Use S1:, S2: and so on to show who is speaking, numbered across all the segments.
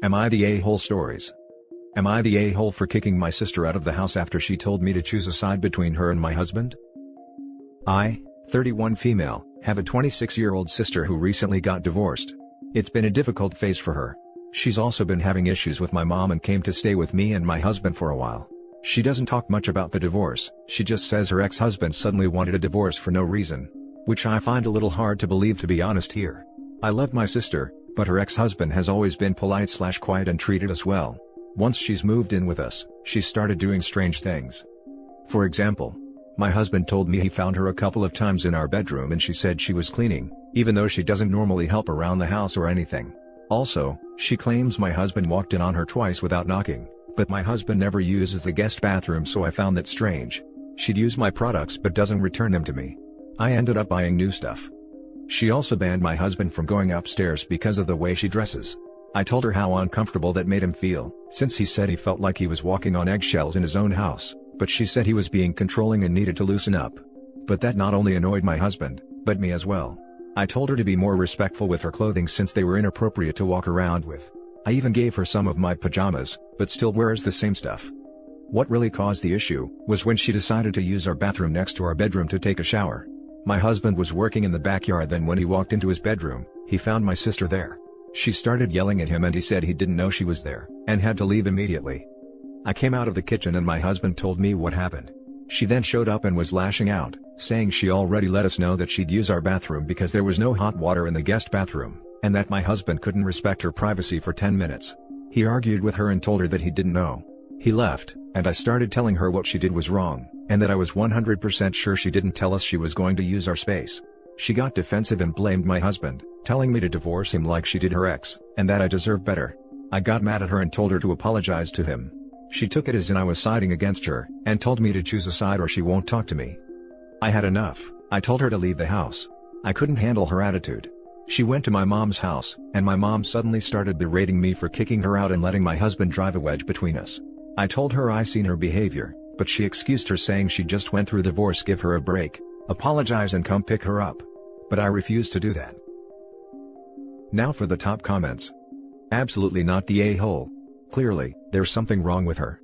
S1: Am I the a-hole stories? Am I the a-hole for kicking my sister out of the house after she told me to choose a side between her and my husband? I, 31 female, have a 26-year-old sister who recently got divorced. It's been a difficult phase for her. She's also been having issues with my mom and came to stay with me and my husband for a while. She doesn't talk much about the divorce, she just says her ex-husband suddenly wanted a divorce for no reason. Which I find a little hard to believe, to be honest here. I love my sister, but her ex-husband has always been polite/quiet and treated us well. Once she's moved in with us, she started doing strange things. For example, my husband told me he found her a couple of times in our bedroom and she said she was cleaning, even though she doesn't normally help around the house or anything. Also, she claims my husband walked in on her twice without knocking, but my husband never uses the guest bathroom, so I found that strange. She'd use my products but doesn't return them to me. I ended up buying new stuff. She also banned my husband from going upstairs because of the way she dresses. I told her how uncomfortable that made him feel, since he said he felt like he was walking on eggshells in his own house, but she said he was being controlling and needed to loosen up. But that not only annoyed my husband, but me as well. I told her to be more respectful with her clothing since they were inappropriate to walk around with. I even gave her some of my pajamas, but still wears the same stuff. What really caused the issue was when she decided to use our bathroom next to our bedroom to take a shower. My husband was working in the backyard, then when he walked into his bedroom, he found my sister there. She started yelling at him and he said he didn't know she was there, and had to leave immediately. I came out of the kitchen and my husband told me what happened. She then showed up and was lashing out, saying she already let us know that she'd use our bathroom because there was no hot water in the guest bathroom, and that my husband couldn't respect her privacy for 10 minutes. He argued with her and told her that he didn't know. He left, and I started telling her what she did was wrong, and that I was 100% sure she didn't tell us she was going to use our space. She got defensive and blamed my husband, telling me to divorce him like she did her ex, and that I deserve better. I got mad at her and told her to apologize to him. She took it as in I was siding against her, and told me to choose a side or she won't talk to me. I had enough. I told her to leave the house. I couldn't handle her attitude. She went to my mom's house, and my mom suddenly started berating me for kicking her out and letting my husband drive a wedge between us. I told her I seen her behavior, but she excused her saying she just went through divorce, give her a break, apologize and come pick her up. But I refused to do that. Now for the top comments. Absolutely not the a-hole. Clearly, there's something wrong with her.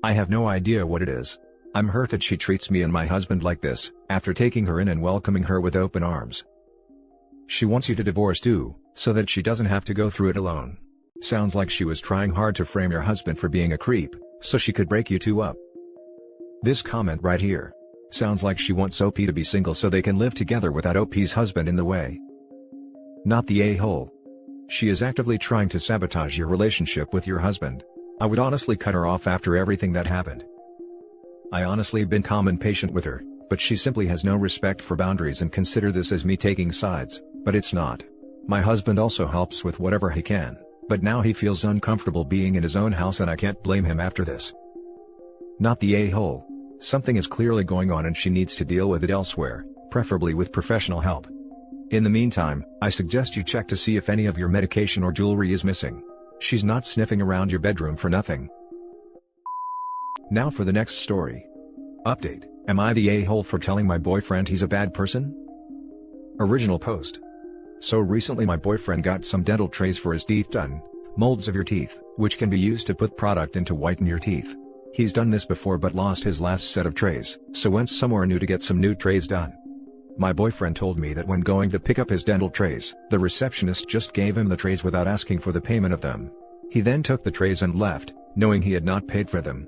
S1: I have no idea what it is. I'm hurt that she treats me and my husband like this, after taking her in and welcoming her with open arms. She wants you to divorce too, so that she doesn't have to go through it alone. Sounds like she was trying hard to frame your husband for being a creep, so she could break you two up. This comment right here. Sounds like she wants OP to be single so they can live together without OP's husband in the way. Not the a-hole. She is actively trying to sabotage your relationship with your husband. I would honestly cut her off after everything that happened. I honestly been calm and patient with her, but she simply has no respect for boundaries and consider this as me taking sides, but it's not. My husband also helps with whatever he can, but now he feels uncomfortable being in his own house and I can't blame him after this. Not the a-hole. Something is clearly going on and she needs to deal with it elsewhere, preferably with professional help. In the meantime, I suggest you check to see if any of your medication or jewelry is missing. She's not sniffing around your bedroom for nothing. Now for the next story. Update: am I the a-hole for telling my boyfriend he's a bad person? Original post. So recently my boyfriend got some dental trays for his teeth done, molds of your teeth, which can be used to put product in to whiten your teeth. He's done this before but lost his last set of trays, so went somewhere new to get some new trays done. My boyfriend told me that when going to pick up his dental trays, the receptionist just gave him the trays without asking for the payment of them. He then took the trays and left, knowing he had not paid for them.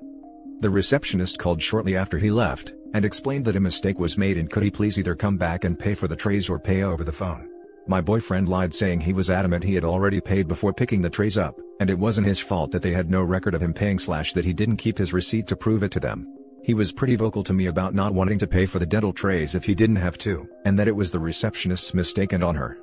S1: The receptionist called shortly after he left, and explained that a mistake was made and could he please either come back and pay for the trays or pay over the phone. My boyfriend lied, saying he was adamant he had already paid before picking the trays up, and it wasn't his fault that they had no record of him paying / that he didn't keep his receipt to prove it to them. He was pretty vocal to me about not wanting to pay for the dental trays if he didn't have to, and that it was the receptionist's mistake and on her.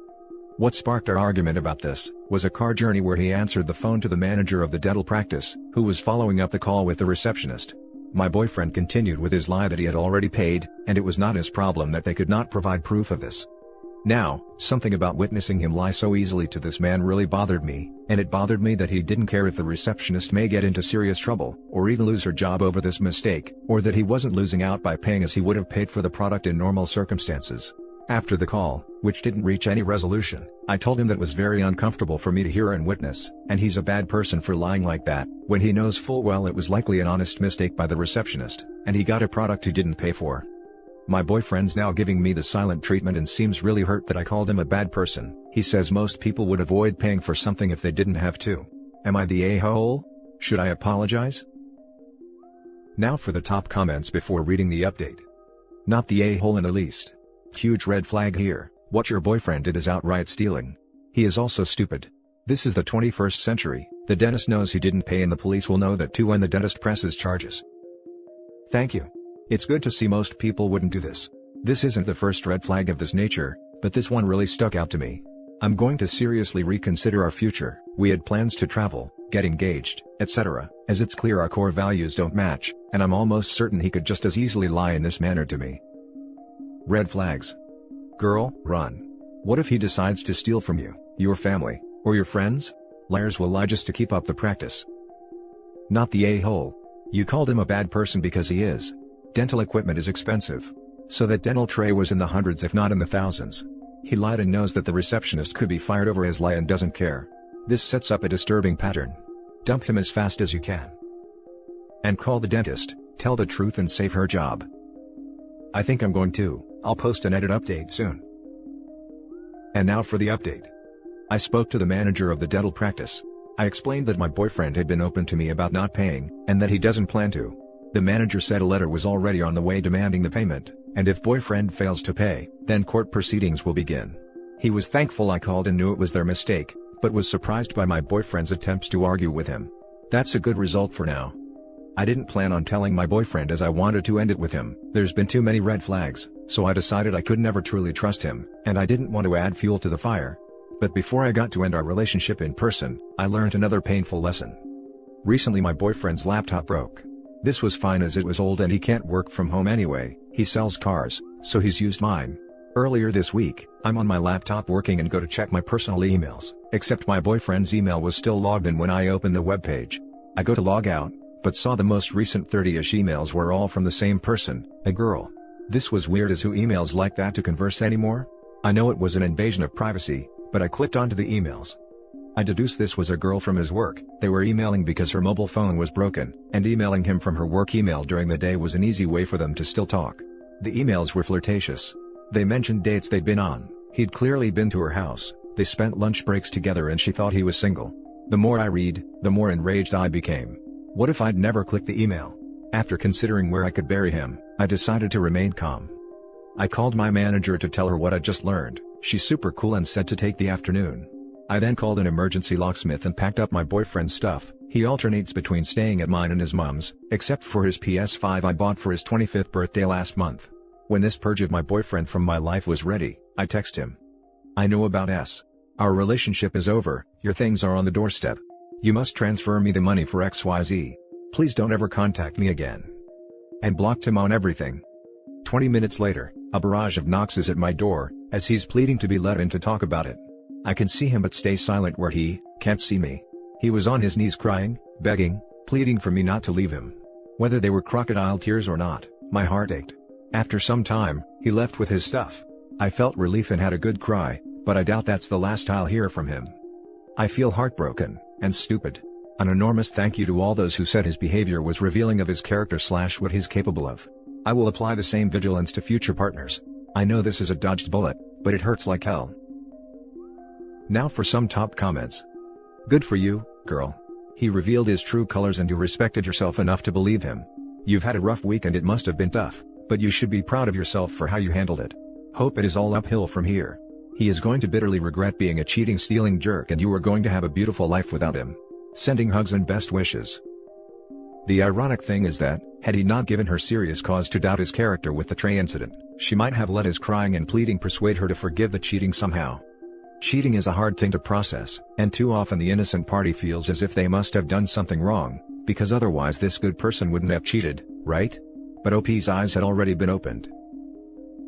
S1: What sparked our argument about this was a car journey where he answered the phone to the manager of the dental practice, who was following up the call with the receptionist. My boyfriend continued with his lie that he had already paid, and it was not his problem that they could not provide proof of this. Now, something about witnessing him lie so easily to this man really bothered me, and it bothered me that he didn't care if the receptionist may get into serious trouble, or even lose her job over this mistake, or that he wasn't losing out by paying as he would have paid for the product in normal circumstances. After the call, which didn't reach any resolution, I told him that was very uncomfortable for me to hear and witness, and he's a bad person for lying like that, when he knows full well it was likely an honest mistake by the receptionist, and he got a product he didn't pay for. My boyfriend's now giving me the silent treatment and seems really hurt that I called him a bad person. He says most people would avoid paying for something if they didn't have to. Am I the a-hole? Should I apologize? Now for the top comments before reading the update. Not the a-hole in the least. Huge red flag here. What your boyfriend did is outright stealing. He is also stupid. This is the 21st century. The dentist knows he didn't pay and the police will know that too when the dentist presses charges. Thank you. It's good to see most people wouldn't do this. This isn't the first red flag of this nature, but this one really stuck out to me. I'm going to seriously reconsider our future. We had plans to travel, get engaged, etc., as it's clear our core values don't match, and I'm almost certain he could just as easily lie in this manner to me. Red flags. Girl, run. What if he decides to steal from you, your family, or your friends? Liars will lie just to keep up the practice. Not the a-hole. You called him a bad person because he is. Dental equipment is expensive. So that dental tray was in the hundreds if not in the thousands. He lied and knows that the receptionist could be fired over his lie and doesn't care. This sets up a disturbing pattern. Dump him as fast as you can. And call the dentist, tell the truth and save her job. I think I'm going to. I'll post an edit update soon. And now for the update. I spoke to the manager of the dental practice. I explained that my boyfriend had been open to me about not paying, and that he doesn't plan to. The manager said a letter was already on the way demanding the payment, and if boyfriend fails to pay, then court proceedings will begin. He was thankful I called and knew it was their mistake, but was surprised by my boyfriend's attempts to argue with him. That's a good result for now. I didn't plan on telling my boyfriend as I wanted to end it with him. There's been too many red flags, so I decided I could never truly trust him, and I didn't want to add fuel to the fire. But before I got to end our relationship in person, I learned another painful lesson. Recently my boyfriend's laptop broke. This was fine as it was old and he can't work from home anyway. He sells cars, so he's used mine. Earlier this week, I'm on my laptop working and go to check my personal emails, except my boyfriend's email was still logged in when I opened the web page. I go to log out, but saw the most recent 30-ish emails were all from the same person, a girl. This was weird as who emails like that to converse anymore? I know it was an invasion of privacy, but I clicked onto the emails. I deduced this was a girl from his work. They were emailing because her mobile phone was broken, and emailing him from her work email during the day was an easy way for them to still talk. The emails were flirtatious. They mentioned dates they'd been on. He'd clearly been to her house. They spent lunch breaks together and she thought he was single. The more I read, the more enraged I became. What if I'd never clicked the email? After considering where I could bury him, I decided to remain calm. I called my manager to tell her what I just learned. She's super cool and said to take the afternoon. I then called an emergency locksmith and packed up my boyfriend's stuff. He alternates between staying at mine and his mom's, except for his PS5 I bought for his 25th birthday last month. When this purge of my boyfriend from my life was ready, I text him. I know about S. Our relationship is over, your things are on the doorstep. You must transfer me the money for XYZ. Please don't ever contact me again. And blocked him on everything. 20 minutes later, a barrage of knocks is at my door, as he's pleading to be let in to talk about it. I can see him but stay silent where he can't see me. He was on his knees crying, begging, pleading for me not to leave him. Whether they were crocodile tears or not, my heart ached. After some time, he left with his stuff. I felt relief and had a good cry, but I doubt that's the last I'll hear from him. I feel heartbroken, and stupid. An enormous thank you to all those who said his behavior was revealing of his character / what he's capable of. I will apply the same vigilance to future partners. I know this is a dodged bullet, but it hurts like hell. Now for some top comments. Good for you, girl. He revealed his true colors and you respected yourself enough to believe him. You've had a rough week and it must have been tough, but you should be proud of yourself for how you handled it. Hope it is all uphill from here. He is going to bitterly regret being a cheating, stealing jerk and you are going to have a beautiful life without him. Sending hugs and best wishes. The ironic thing is that, had he not given her serious cause to doubt his character with the tray incident, she might have let his crying and pleading persuade her to forgive the cheating somehow. Cheating is a hard thing to process, and too often the innocent party feels as if they must have done something wrong, because otherwise this good person wouldn't have cheated, right? But OP's eyes had already been opened.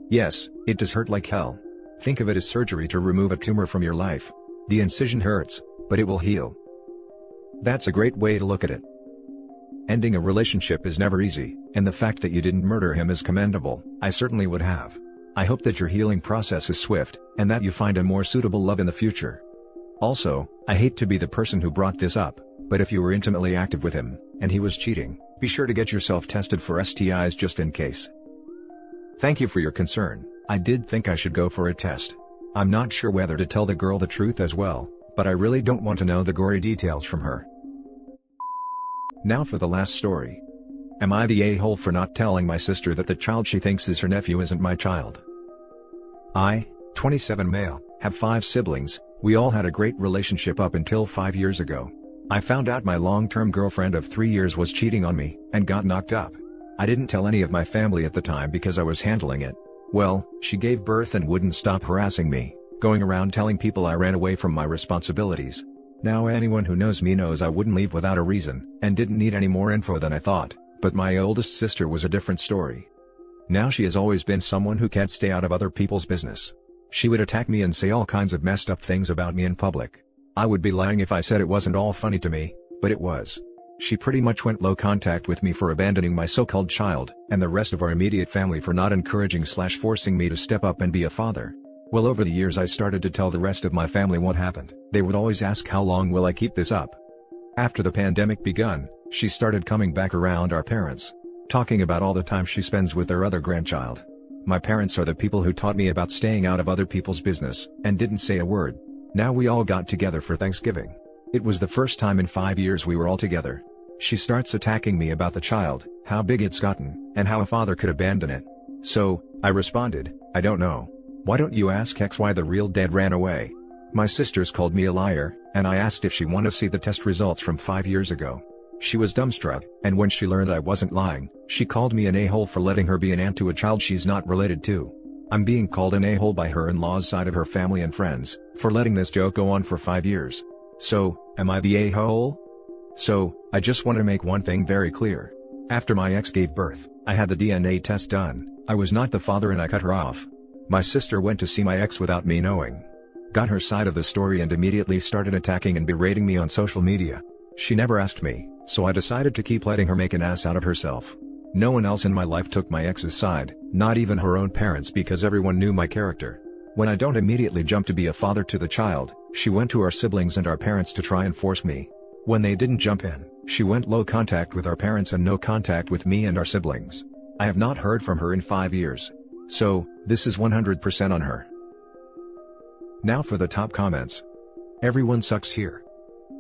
S1: Yes, it does hurt like hell. Think of it as surgery to remove a tumor from your life. The incision hurts, but it will heal. That's a great way to look at it. Ending a relationship is never easy, and the fact that you didn't murder him is commendable. I certainly would have. I hope that your healing process is swift, and that you find a more suitable love in the future. Also, I hate to be the person who brought this up, but if you were intimately active with him, and he was cheating, be sure to get yourself tested for STIs just in case. Thank you for your concern. I did think I should go for a test. I'm not sure whether to tell the girl the truth as well, but I really don't want to know the gory details from her. Now for the last story. Am I the a-hole for not telling my sister that the child she thinks is her nephew isn't my child? I, 27 male, have 5 siblings. We all had a great relationship up until 5 years ago. I found out my long-term girlfriend of 3 years was cheating on me, and got knocked up. I didn't tell any of my family at the time because I was handling it. Well, she gave birth and wouldn't stop harassing me, going around telling people I ran away from my responsibilities. Now anyone who knows me knows I wouldn't leave without a reason, and didn't need any more info than I thought, but my oldest sister was a different story. Now she has always been someone who can't stay out of other people's business. She would attack me and say all kinds of messed up things about me in public. I would be lying if I said it wasn't all funny to me, but it was. She pretty much went low contact with me for abandoning my so-called child, and the rest of our immediate family for not encouraging/forcing me to step up and be a father. Well, over the years I started to tell the rest of my family what happened. They would always ask, how long will I keep this up? After the pandemic begun, she started coming back around our parents, talking about all the time she spends with their other grandchild. My parents are the people who taught me about staying out of other people's business, and didn't say a word. Now we all got together for Thanksgiving. It was the first time in 5 years we were all together. She starts attacking me about the child, how big it's gotten, and how a father could abandon it. So, I responded, I don't know. Why don't you ask X why the real dad ran away? My sisters called me a liar, and I asked if she wanted to see the test results from 5 years ago. She was dumbstruck, and when she learned I wasn't lying, she called me an a-hole for letting her be an aunt to a child she's not related to. I'm being called an a-hole by her in-laws side of her family and friends, for letting this joke go on for 5 years. So, am I the a-hole? So, I just want to make one thing very clear. After my ex gave birth, I had the DNA test done. I was not the father and I cut her off. My sister went to see my ex without me knowing. Got her side of the story and immediately started attacking and berating me on social media. She never asked me, so I decided to keep letting her make an ass out of herself. No one else in my life took my ex's side, not even her own parents, because everyone knew my character. When I don't immediately jump to be a father to the child, she went to our siblings and our parents to try and force me. When they didn't jump in, she went low contact with our parents and no contact with me and our siblings. I have not heard from her in 5 years. So, this is 100% on her. Now for the top comments. Everyone sucks here.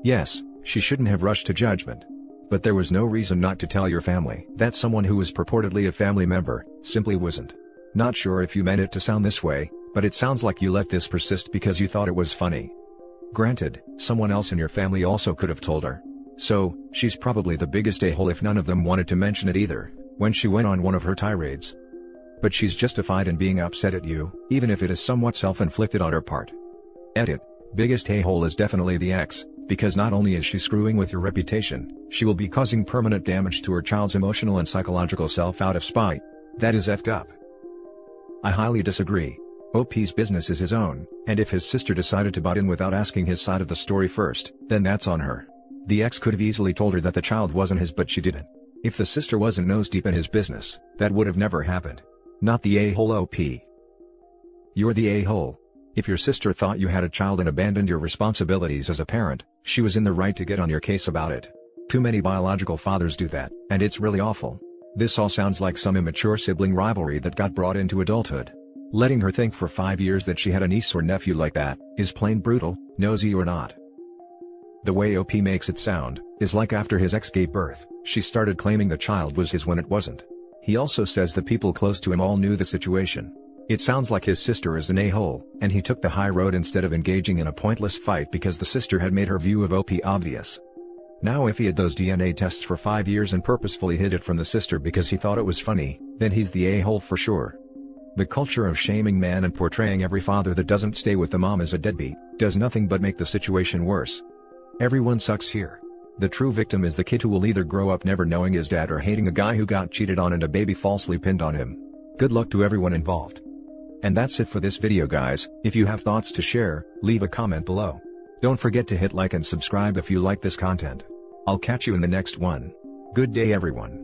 S1: Yes, she shouldn't have rushed to judgment. But there was no reason not to tell your family that someone who was purportedly a family member simply wasn't. Not sure if you meant it to sound this way, but it sounds like you let this persist because you thought it was funny. Granted, someone else in your family also could have told her. So, she's probably the biggest a-hole if none of them wanted to mention it either, when she went on one of her tirades. But she's justified in being upset at you, even if it is somewhat self-inflicted on her part. Edit. Biggest a-hole is definitely the ex, because not only is she screwing with your reputation, she will be causing permanent damage to her child's emotional and psychological self out of spite. That is effed up. I highly disagree. OP's business is his own, and if his sister decided to butt in without asking his side of the story first, then that's on her. The ex could have easily told her that the child wasn't his, but she didn't. If the sister wasn't nose deep in his business, that would have never happened. Not the a-hole OP. You're the a-hole. If your sister thought you had a child and abandoned your responsibilities as a parent, she was in the right to get on your case about it. Too many biological fathers do that, and it's really awful. This all sounds like some immature sibling rivalry that got brought into adulthood. Letting her think for 5 years that she had a niece or nephew like that is plain brutal, nosy or not. The way OP makes it sound is like after his ex gave birth, she started claiming the child was his when it wasn't. He also says the people close to him all knew the situation. It sounds like his sister is an a-hole, and he took the high road instead of engaging in a pointless fight because the sister had made her view of OP obvious. Now if he had those DNA tests for 5 years and purposefully hid it from the sister because he thought it was funny, then he's the a-hole for sure. The culture of shaming man and portraying every father that doesn't stay with the mom as a deadbeat does nothing but make the situation worse. Everyone sucks here. The true victim is the kid who will either grow up never knowing his dad or hating a guy who got cheated on and a baby falsely pinned on him. Good luck to everyone involved. And that's it for this video, guys. If you have thoughts to share, leave a comment below. Don't forget to hit like and subscribe if you like this content. I'll catch you in the next one. Good day everyone.